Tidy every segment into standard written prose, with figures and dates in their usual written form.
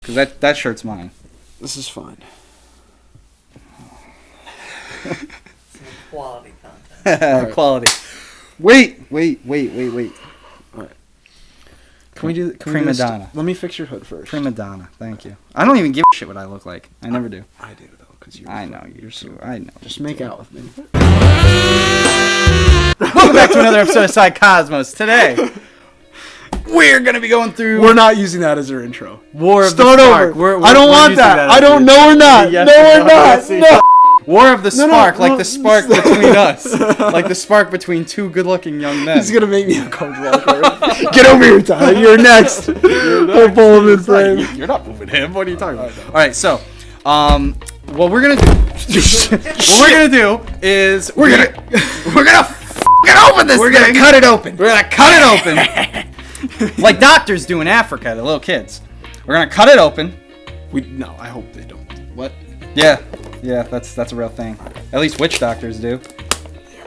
Because that shirt's mine. This is fine. Some quality content. Right. Quality. Wait. All right. Can we do Prima donna. Let me fix your hood first. Prima donna. Thank you. I don't even give a shit what I look like. I never do. I do though, because I know you're so. I know. Just make out with me. Welcome back to another episode of Psycosmos. Today, we're gonna be going through. We're not using that as our intro. War of Start the Spark. over. I don't want using that. as I don't the- know. We're not. Yes, No, we're not. No. War of the Spark, like no, the spark between us, like the spark between two good-looking young men. He's gonna make me uncomfortable. Get over here, Tyler. You're next. We'll pull him in frame. You're not moving him. What are you talking about? All right, so, what we're gonna do, is we're gonna f***ing open this. We're gonna cut it open. We're gonna cut it open, like doctors do in Africa to little kids. We're gonna cut it open. No, I hope they don't. What? Yeah, that's a real thing. At least witch doctors do.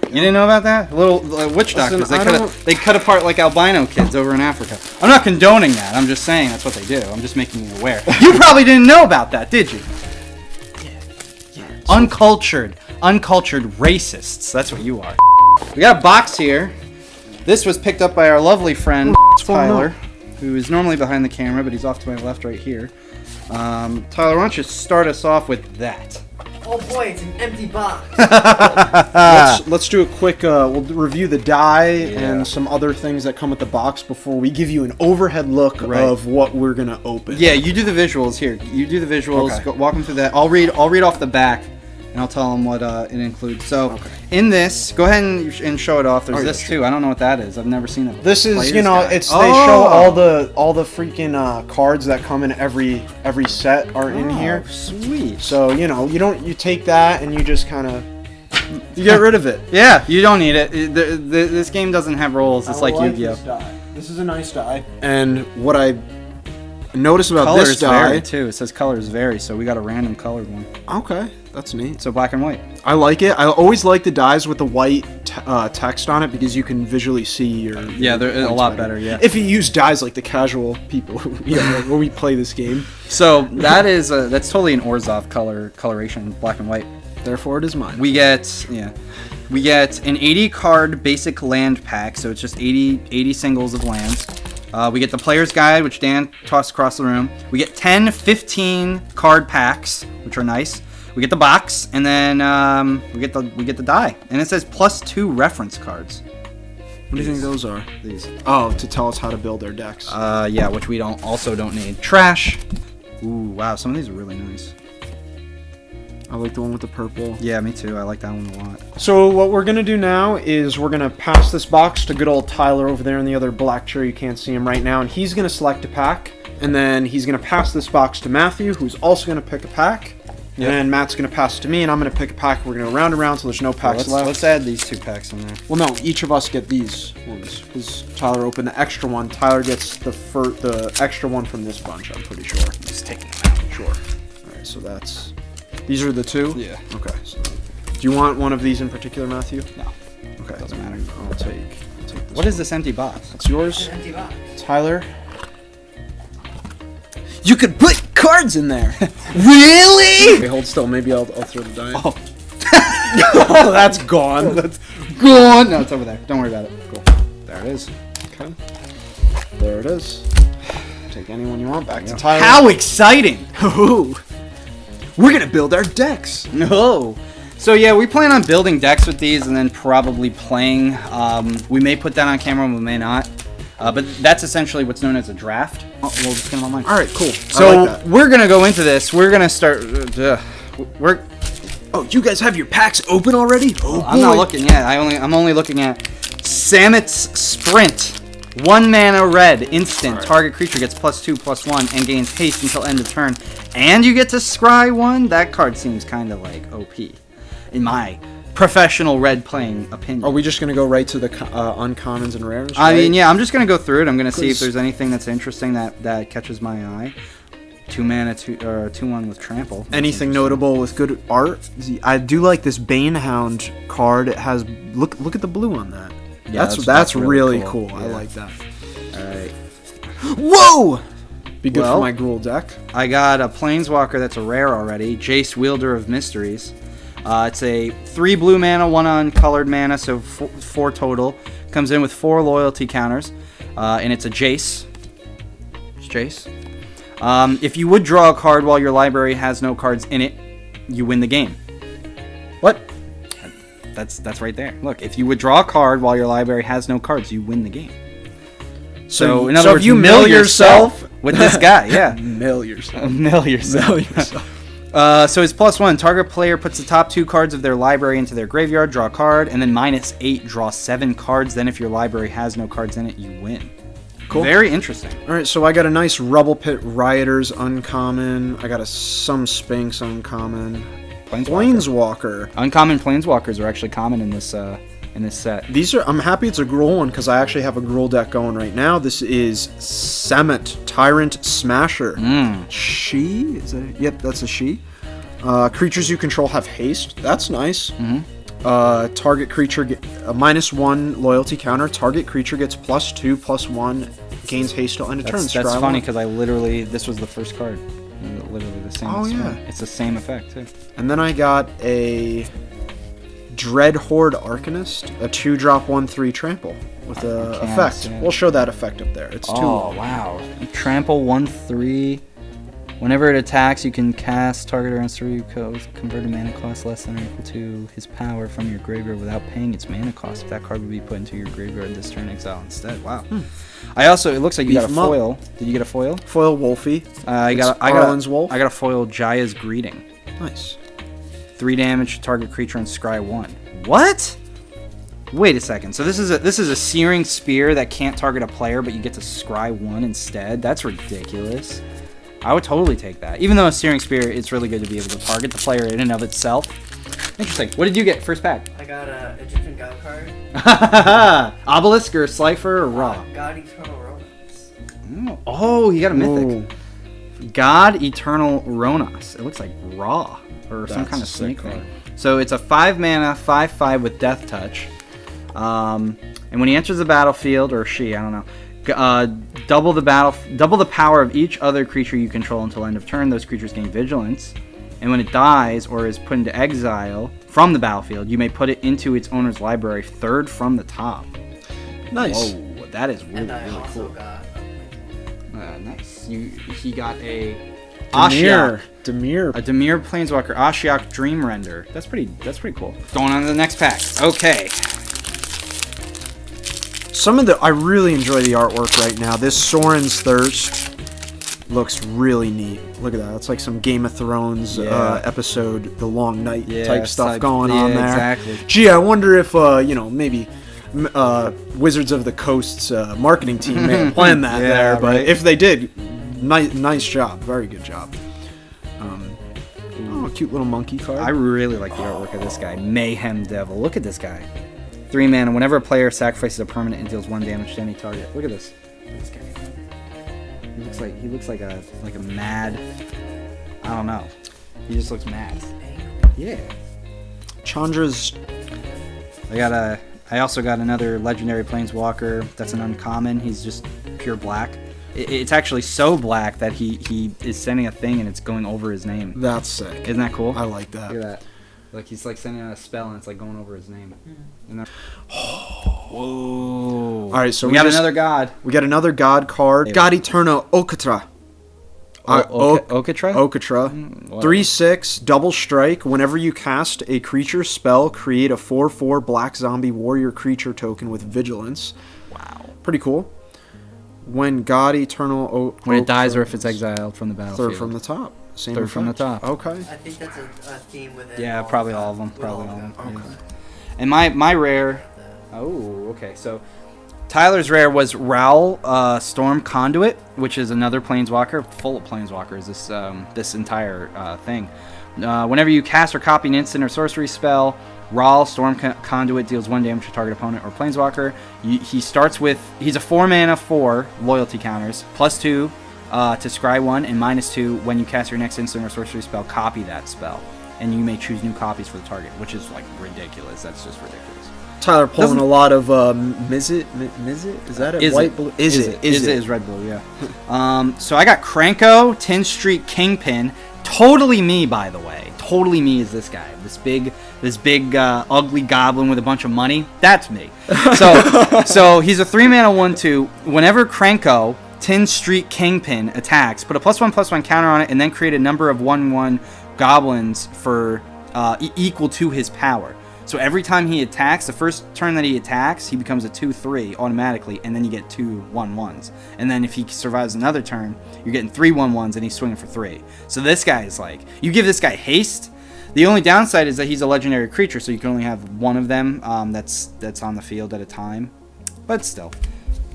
You didn't know about that? Little witch doctors. They cut apart like albino kids over in Africa. I'm not condoning that. I'm just saying that's what they do. I'm just making you aware. You probably didn't know about that, did you? Yeah. Uncultured racists. That's what you are. We got a box here. This was picked up by our lovely friend Tyler, who is normally behind the camera, but he's off to my left right here. Tyler, why don't you start us off with that? Oh boy, it's an empty box. Let's do a quick. We'll review the die and some other things that come with the box before we give you an overhead look of what we're gonna open. Yeah, you do the visuals here. You do the visuals. Okay. Go, walk them through that. I'll read off the back, and I'll tell them what it includes. So, in this, go ahead and show it off. There's this too. I don't know what that is. I've never seen it. This is, Player's you know, guide. they show all the freaking cards that come in every set are in here. Sweet. So you take that and you just kind of you get rid of it. Yeah, you don't need it. This game doesn't have rolls. It's like Yu-Gi-Oh. This is a nice die. And what I notice about Colors this die vary too. It says colors vary, so we got a random colored one. Okay, that's neat. So black and white. I like it. I always like the dies with the white text on it because you can visually see your. Yeah, they're a lot better. Yeah. If you use dies like the casual people when we play this game. So that's totally an Orzhov coloration, black and white. Therefore, it is mine. We get an 80 card basic land pack, so it's just 80 singles of lands. We get the player's guide, which Dan tossed across the room. We get 15 card packs, which are nice. We get the box, and then we get the die, and it says +2 reference cards. What do you think those are? These. Oh, to tell us how to build our decks. Yeah, which we also don't need. Trash. Ooh, wow, some of these are really nice. I like the one with the purple. Yeah, me too. I like that one a lot. So what we're gonna do now is we're gonna pass this box to good old Tyler over there in the other black chair. You can't see him right now, and he's gonna select a pack, and then he's gonna pass this box to Matthew, who's also gonna pick a pack. Yep. And Matt's gonna pass it to me, and I'm gonna pick a pack. We're gonna round and round till there's no packs left. Let's add these 2 packs in there. Well, no, each of us get these ones because Tyler opened the extra one. Tyler gets the extra one from this bunch. I'm pretty sure. Just taking them out. Sure. All right, so these are the 2. Yeah. Okay. So, do you want one of these in particular, Matthew? No. Okay. Doesn't matter. I'll take this. What is this empty box? It's yours, An empty box. Tyler. You could put cards in there. Really? Okay, hold still. Maybe I'll throw the die. Oh. Oh, that's gone. That's gone. No, it's over there. Don't worry about it. Cool. There it is. Okay. There it is. Take any one you want. Back to Tyler. How exciting! Ooh. We're gonna build our decks. No. So yeah, we plan on building decks with these and then probably playing. We may put that on camera, we may not. But that's essentially what's known as a draft. Oh, we'll just get them online. All right, cool. So I like that. we're gonna go into this. We're gonna start. Oh, you guys have your packs open already? Oh, I'm not looking yet. I'm only looking at Samet's Sprint. 1 mana red, instant. Right. Target creature gets +2/+1 and gains haste until end of turn. And you get to scry 1. That card seems kind of like OP, in my professional red playing opinion. Are we just gonna go right to the uncommons and rares? I right? mean, yeah, I'm just gonna go through it. I'm gonna see if there's anything that's interesting that catches my eye. 2 mana, 2/1 with trample. Anything notable with good art? I do like this Banehound card. It has look at the blue on that. Yeah, that's really cool. cool. I Yeah. like that. All right. Whoa! Be good Well, for my Gruul deck. I got a Planeswalker that's a rare already, Jace, Wielder of Mysteries. It's a 3 blue mana, 1 uncolored mana, so 4 total. Comes in with 4 loyalty counters, and it's a Jace. It's Jace. If you would draw a card while your library has no cards in it, you win the game. What? That's right there. Look, if you would draw a card while your library has no cards, you win the game. So in other words, if you mill yourself with this guy, yeah. Mill yourself. Mill yourself. So his +1, target player puts the top 2 cards of their library into their graveyard, draw a card, and then -8, draw 7 cards. Then if your library has no cards in it, you win. Cool. Very interesting. All right, so I got a nice Rubble Pit Rioters uncommon. I got some Sphinx uncommon. Planeswalker. Uncommon Planeswalkers are actually common in this set. These are. I'm happy it's a Gruul one because I actually have a Gruul deck going right now. This is Semet, Tyrant Smasher. She is it? Yep, that's a she. Creatures you control have haste. That's nice. Target creature get a -1 loyalty counter. Target creature gets +2/+1, gains haste till end of turn. That's funny because this was the first card. Literally the same. Oh yeah, it's the same effect too. And then I got a Dread Horde Arcanist, a 2-drop 1/3 trample with a effect. We'll show that effect up there. It's 2. Oh wow! Trample 1/3. Whenever it attacks, you can cast target or answer you convert a mana cost less than or equal to his power from your graveyard without paying its mana cost. If that card would be put into your graveyard this turn, exile instead. Wow. It looks like you got a foil. Did you get a foil? Foil Wolfie. I got Wolf. I got a foil Jaya's Greeting. Nice. 3 damage to target creature and scry 1. What? Wait a second. So this is a Searing Spear that can't target a player, but you get to scry 1 instead. That's ridiculous. I would totally take that. Even though a Searing Spear, it's really good to be able to target the player in and of itself. Interesting. What did you get first pack? I got a Egyptian God card. Obelisk or Slifer or Raw? God Eternal Ronas. Oh, you got a Mythic. God Eternal Ronas. It looks like Raw or some kind of snake thing. So it's a 5 mana, 5/5 with Death Touch. And when he enters the battlefield, or she, I don't know. Double the power of each other creature you control until end of turn. Those creatures gain vigilance, and when it dies or is put into exile from the battlefield, you may put it into its owner's library 3rd from the top. Nice. Whoa, that is really cool. Got Nice. He got a Dimir. A Dimir Planeswalker, Ashiok Dream Render. That's pretty cool. Going on to the next pack. Okay. I really enjoy the artwork right now. This Soren's Thirst looks really neat. Look at that. It's like some Game of Thrones episode, The Long Night type stuff going on there. Exactly. Gee, I wonder if maybe Wizards of the Coast's marketing team may have planned that there. But right. if they did, nice job. Very good job. Cute little monkey card. I really like the artwork of this guy. Mayhem Devil. Look at this guy. 3 mana. Whenever a player sacrifices a permanent, it deals 1 damage to any target. Look at this. This guy. He looks like a mad. I don't know. He just looks mad. Yeah. Chandra's. I also got another legendary Planeswalker. That's an uncommon. He's just pure black. It's actually so black that he is sending a thing and it's going over his name. That's sick. Isn't that cool? I like that. Look at that. Like he's like sending out a spell and it's like going over his name. Whoa! All right, so we got another god. We got another god card. God Eterno Okatra. Okatra. 3/6 double strike. Whenever you cast a creature spell, create a 4/4 black zombie warrior creature token with vigilance. Wow. Pretty cool. When God Eternal when it dies or if it's exiled from the battlefield. 3rd from the top. Same Third from the top. Okay. I think that's a theme within. Yeah, probably all of them. Probably all of them. Okay. Yeah. And my rare. Oh, okay. So Tyler's rare was Raoul Storm Conduit, which is another Planeswalker, full of Planeswalkers. This entire thing. Whenever you cast or copy an instant or sorcery spell, Raoul Storm Conduit deals 1 damage to target opponent or Planeswalker. He's a 4 mana 4 loyalty counters, +2 to scry 1 and -2 when you cast your next instant or sorcery spell. Copy that spell, and you may choose new copies for the target, which is like ridiculous. That's just ridiculous. Tyler pulling Doesn't- a lot of Mizzet? Is that it? Is White it? blue? Is it is red blue, yeah. So I got Cranko, 10th Street Kingpin. Totally me, by the way. Totally me is this guy. This big ugly goblin with a bunch of money. That's me. So he's a 3-mana 1/2. Whenever Cranko, 10th Street Kingpin attacks, put a +1/+1 counter on it, and then create a number of 1/1 goblins for equal to his power. So every time he attacks, the first turn that he attacks, he becomes a 2/3 automatically, and then you get 2 1/1s. And then if he survives another turn, you're getting 3 1/1s, and he's swinging for 3. So this guy is like, you give this guy haste. The only downside is that he's a legendary creature, so you can only have one of them that's on the field at a time. But still,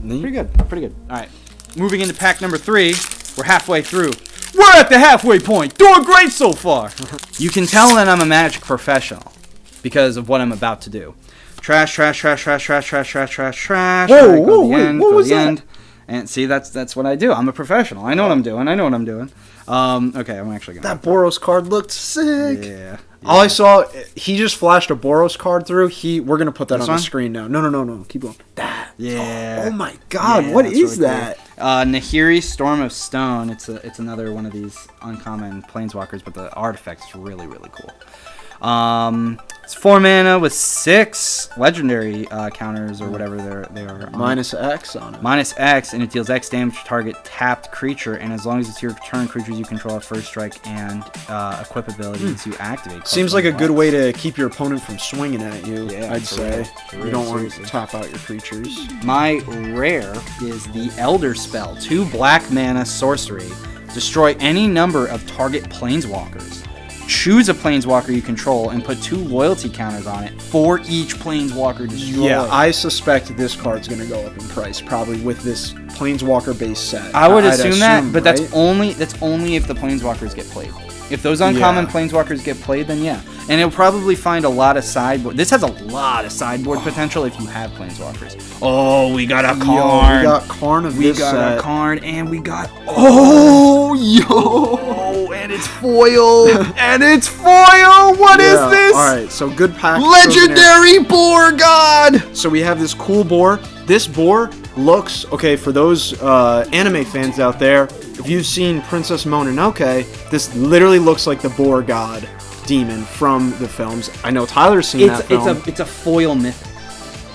pretty good. All right, moving into pack number 3. We're halfway through. We're at the halfway point. Doing great so far. You can tell that I'm a Magic professional because of what I'm about to do. Trash. Whoa, Go whoa, the wait, end, what go was the that? end. And see, that's what I do. I'm a professional. I know what I'm doing. Okay, I'm actually gonna. That Boros card looked sick. Yeah. All I saw, he just flashed a Boros card through. We're gonna put that This on one? the screen now. No. Keep going. That. Yeah. Oh my God. Yeah, What that's is really that? cool. Nahiri, Storm of Stone. It's another one of these uncommon planeswalkers, but the artifact is really cool. It's 4 mana with 6 legendary counters or whatever they are. Minus X on it. Minus X, and it deals X damage to target tapped creature, and as long as it's your turn, creatures you control have first strike and equip abilities you activate. Seems like a good way to keep your opponent from swinging at you. Yeah, I'd for say. real, for You real, don't want seriously. to tap out your creatures. My rare is the Elder Spell. 2 black mana sorcery. Destroy any number of target planeswalkers. Choose a planeswalker you control and put 2 loyalty counters on it for each planeswalker destroyed. Yeah, I suspect this card's gonna go up in price, probably with this planeswalker base set. I would I'd assume that, but right? that's only if the planeswalkers get played. If those uncommon Yeah. planeswalkers get played, then yeah. And it'll probably find a lot of sideboard. This has a lot of sideboard potential if you have planeswalkers. Oh, we got a Yo, Karn. we got Karn of We this got set. a Karn, and we got yo! and it's foil. And it's foil. What is Yeah, this? Alright, so good pack. Legendary Boar God. So we have this cool boar. This boar looks, okay, for those anime fans out there, if you've seen Princess Mononoke, this literally looks like the boar god demon from the films. I know Tyler's seen that film. It's a foil mythic.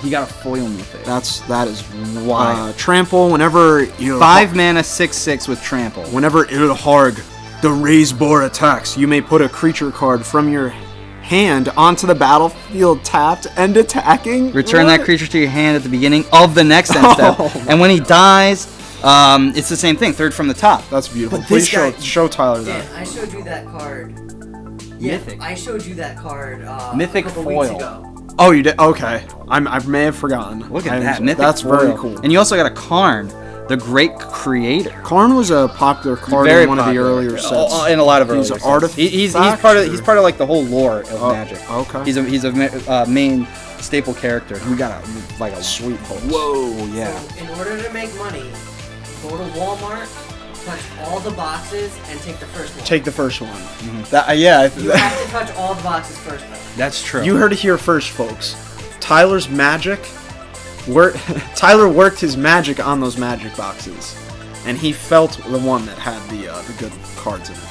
He got a foil mythic. That is wild. Trample, whenever you 5 mana 6/6 with trample. Whenever Ilharg, the raised boar, attacks, you may put a creature card from your hand onto the battlefield tapped and attacking. Return What? that creature to your hand at the beginning of the next end step. Oh. And when he dies, it's the same thing, third from the top. That's beautiful. But Please this guy- show Tyler Dan, that. I showed you that card. Yeah, Mythic. I showed you that card Mythic a couple foil. weeks ago. Oh, you did? Okay. I may have forgotten. Look at that. Mythic That's very foil. cool. And you also got a Karn, the great creator. Karn was a popular card Very in one popular. of the earlier sets. In a lot of earlier He's an sets. artifact, He's part of or- like the whole lore of Oh, Magic. okay. He's a main staple character. We got a Sweet pulse. Whoa, yeah. So in order to make money, go to Walmart, touch all the boxes, and take the first one. Take the first one. Mm-hmm. That, yeah. You have to touch all the boxes first, though. That's true. You heard it here first, folks. Tyler's magic. Tyler worked his magic on those magic boxes, and he felt the one that had the good cards in it.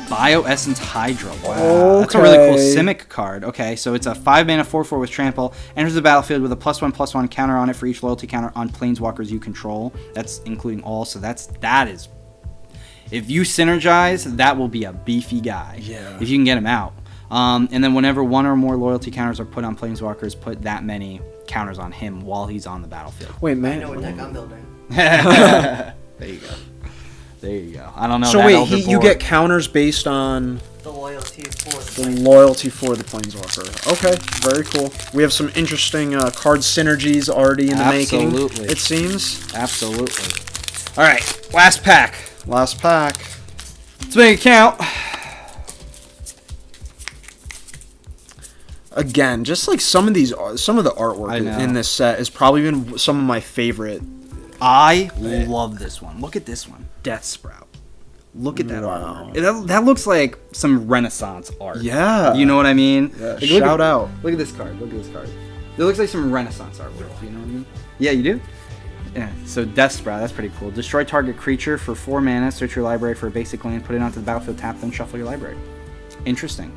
Bioessence Hydra. Wow. That's a really cool Okay. Simic card. Okay, so it's a 5 mana 4/4 with trample. Enters the battlefield with a +1/+1 counter on it for each loyalty counter on planeswalkers you control. That's including all. So that is. If you synergize, that will be a beefy guy. Yeah. If you can get him out. And then whenever one or more loyalty counters are put on planeswalkers, put that many counters on him while he's on the battlefield. Wait, I man. know what deck I'm building. There you go. There you go. I don't know. So that wait, Elder you Boar. get counters based on The loyalty for the the loyalty for the planeswalker. Okay, very cool. We have some interesting card synergies already in the making. Absolutely. It seems. Absolutely. All right, last pack. Last pack. Let's make it count. Again, just like some of the I artwork know. in this set has probably been some of my favorite. I love this one. Look at this one. Death Sprout. Look at that Wow. artwork. That looks like some Renaissance art. Yeah. You know what I mean? Yeah, Like, shout out. Look at this card. Look at this card. It looks like some Renaissance artwork. You know what I mean? Yeah, you do? Yeah. So Death Sprout, that's pretty cool. Destroy target creature for 4 mana, search your library for a basic land, put it onto the battlefield, tap, then shuffle your library. Interesting.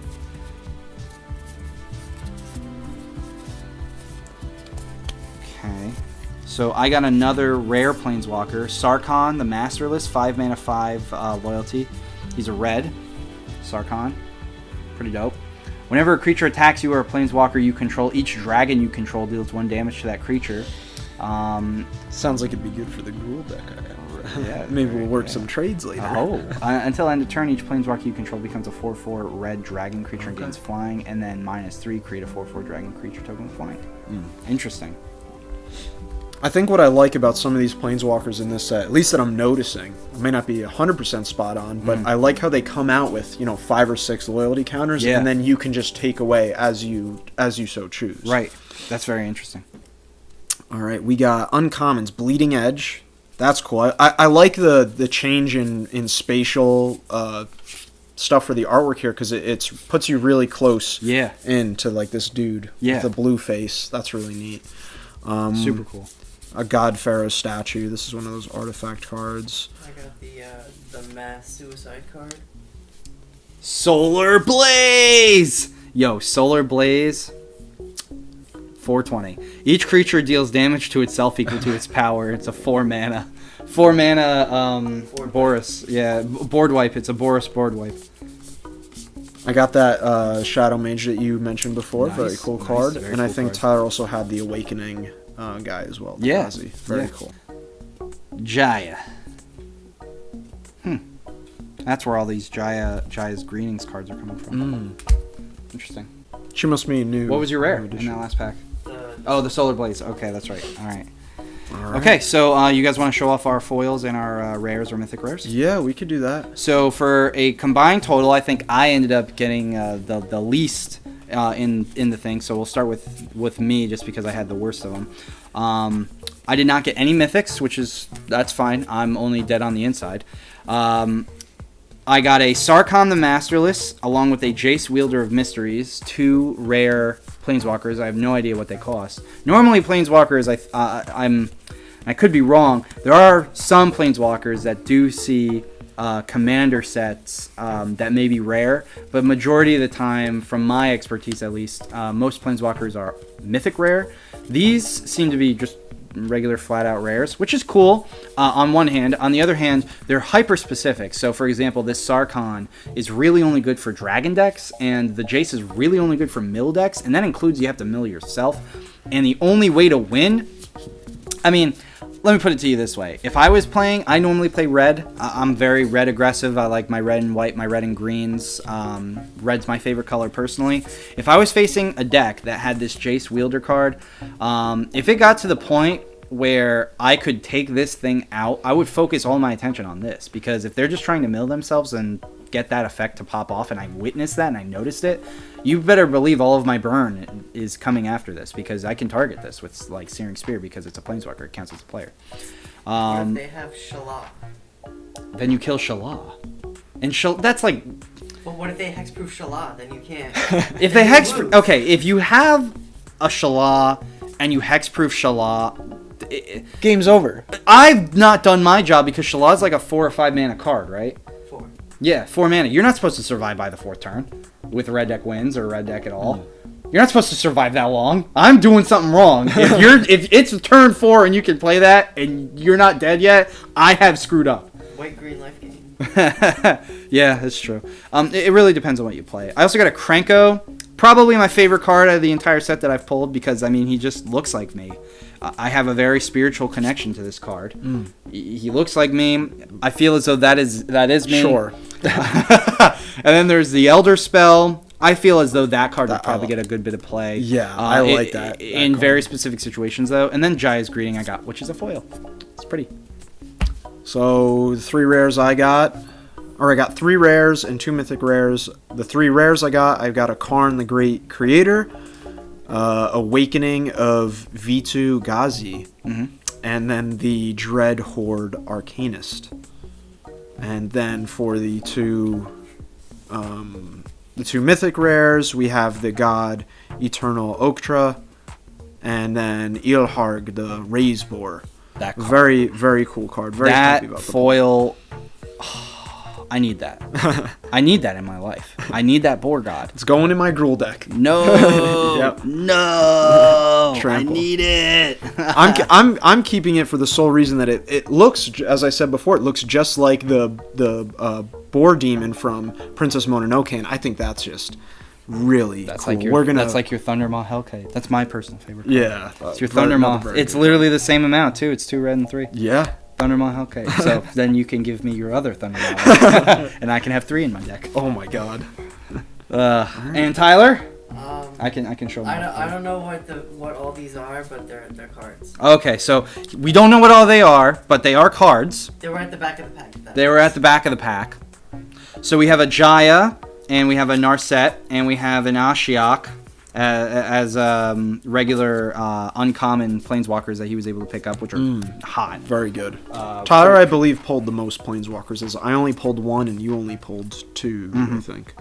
Okay. So I got another rare Planeswalker, Sarkhan, the Masterless, 5 mana, 5 loyalty. He's a red, Sarkhan. Pretty dope. Whenever a creature attacks you or a Planeswalker you control, each dragon you control deals 1 damage to that creature. Sounds like it'd be good for the Ghoul deck. Yeah, Maybe we'll work some trades later. Until end of turn, each Planeswalker you control becomes a 4/4 red dragon creature and gains flying, and then -3 create a 4/4 dragon creature token with flying. Interesting. I think what I like about some of these Planeswalkers in this set, at least that I'm noticing, it may not be 100% spot on, but I like how they come out with, 5 or 6 loyalty counters, and then you can just take away as you so choose. Right. That's very interesting. All right, we got uncommons, Bleeding Edge. That's cool. I like the change in spatial stuff for the artwork here because it puts you really close into like this dude with the blue face. That's really neat. Super cool. A God Pharaoh statue. This is one of those artifact cards. I got the mass suicide card. Solar Blaze! Yo, Solar Blaze. 420. Each creature deals damage to itself equal to its power. It's a 4 mana. 4 mana Boris. Yeah, board wipe. It's a Boris board wipe. I got that Shadow Mage that you mentioned before. Nice, Very cool nice, card. very And I cool think card. Tyler also had the Awakening guy as well. Yeah. Kazi. Very cool. Jaya. That's where all these Jaya's Greetings cards are coming from. Interesting. She must be new. What was your rare new in that last pack? The The Solar Blaze. Okay, that's right. All right. Okay, so you guys want to show off our foils and our rares or mythic rares? Yeah, we could do that. So for a combined total, I think I ended up getting the least in the thing. So we'll start with me just because I had the worst of them. I did not get any mythics, that's fine. I'm only dead on the inside. I got a Sarkhan the Masterless along with a Jace Wielder of Mysteries, 2 rare Planeswalkers. I have no idea what they cost. Normally Planeswalkers, I could be wrong. There are some Planeswalkers that do see commander sets that may be rare, but majority of the time, from my expertise at least, most Planeswalkers are Mythic Rare. These seem to be just regular flat out rares, which is cool on one hand. On the other hand, they're hyper specific. So for example, this Sarkhan is really only good for dragon decks, and the Jace is really only good for mill decks, and that includes you have to mill yourself. And the only way to win, let me put it to you this way. If I was playing, I normally play red. I'm very red aggressive. I like my red and white, my red and greens. Red's my favorite color personally. If I was facing a deck that had this Jace Wielder card, if it got to the point where I could take this thing out, I would focus all my attention on this. Because if they're just trying to mill themselves and get that effect to pop off, and I witnessed that and I noticed it, you better believe all of my burn is coming after this, because I can target this with like Searing Spear because it's a Planeswalker. It counts as a player. what if they have Shala? Then you kill Shala. And that's like... But what if they hexproof Shala? Then you can't. If they hexproof... Okay, if you have a Shala and you hexproof Shala... Game's over. I've not done my job because Shala is like a 4 or 5 mana card, right? 4. Yeah, 4 mana. You're not supposed to survive by the 4th turn with red deck wins or red deck at all. You're not supposed to survive that long. I'm doing something wrong. If it's turn 4 and you can play that and you're not dead yet, I have screwed up. White green life gain. Yeah, that's true. It really depends on what you play. I also got a Krenko. Probably my favorite card out of the entire set that I've pulled because, he just looks like me. I have a very spiritual connection to this card. He looks like me. I feel as though that is me. Sure. And then there's the Elder Spell. I feel as though that card would probably get a good bit of play. Yeah, I like that in card. very specific situations, though. And then Jaya's Greeting I got, which is a foil. It's pretty. So the 3 rares I got 3 rares and 2 mythic rares. The 3 rares I've got a Karn the Great Creator, Awakening of Vitu Ghazi, and then the Dread Horde Arcanist. And then for the two mythic rares, we have the god Eternal Oktra, and then Ilharg, the Raise Boar. That card. Very, very cool card. Very happy That about the foil. I need that. I need that in my life. I need that boar god. It's going in my Gruul deck. No, Yep. No, I Trample. need it. I'm keeping it for the sole reason that it looks, as I said before, it looks just like the boar demon from Princess Mononoke, and I think that's just really That's cool. like your that's like your Thundermaw Hellkite. That's my personal favorite card. Yeah, It's your Thundermaw. It's literally the same amount too. It's 2 red and 3. Yeah. Thundermaw Hellkite. So then you can give me your other Thundermaw, and I can have 3 in my deck. Oh my god. And Tyler, I can show them. I don't know what all these are, but they're cards. Okay, so we don't know what all they are, but they are cards. They were at the back of the pack. They were at the back of the pack. So we have a Jaya, and we have a Narset, and we have an Ashiok as regular uncommon planeswalkers that he was able to pick up, which are hot. Very good. Tyler, I believe, pulled the most planeswalkers. As I only pulled 1, and you only pulled 2, I think.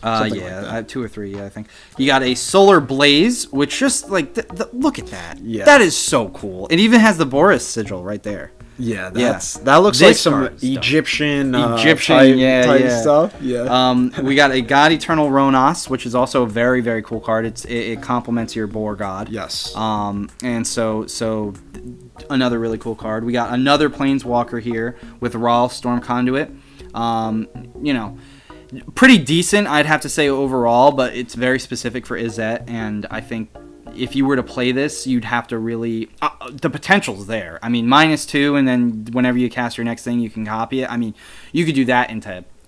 Yeah, 2 or 3, I think. You got a Solar Blaze, which just, like, look at that. Yeah. That is so cool. It even has the Boris sigil right there. Yeah, that looks This like some card is dope. Egyptian type stuff. Yeah. We got a God Eternal Ronos, which is also a very, very cool card. It complements your Boar God. Yes. And so another really cool card. We got another Planeswalker here with Raw Storm Conduit. You know, pretty decent, I'd have to say overall, but it's very specific for Izzet, and I think if you were to play this, you'd have to really... the potential's there. I mean, -2, and then whenever you cast your next thing, you can copy it. I mean, you could do that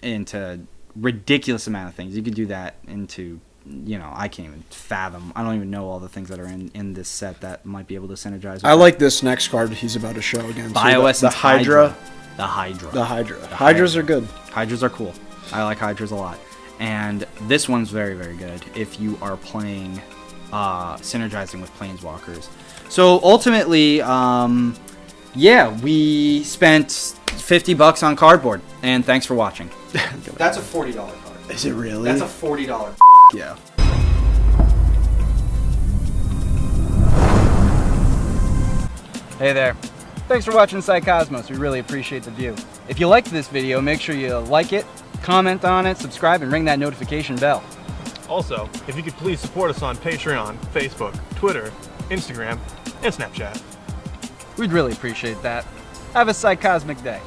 into ridiculous amount of things. You could do that into... You know, I can't even fathom. I don't even know all the things that are in this set that might be able to synergize with I like this next card he's about to show again. BioEssence the Hydra. The Hydra. The Hydra. Hydras are good. Hydras are cool. I like Hydras a lot. And this one's very, very good if you are playing, synergizing with Planeswalkers. So ultimately, yeah, we spent $50 on cardboard. And thanks for watching. That's a $40 card. Is it really? That's a $40. Yeah. Hey there. Thanks for watching Psycosmos. We really appreciate the view. If you liked this video, make sure you like it, comment on it, subscribe, and ring that notification bell. Also, if you could please support us on Patreon, Facebook, Twitter, Instagram, and Snapchat. We'd really appreciate that. Have a psychosmic day.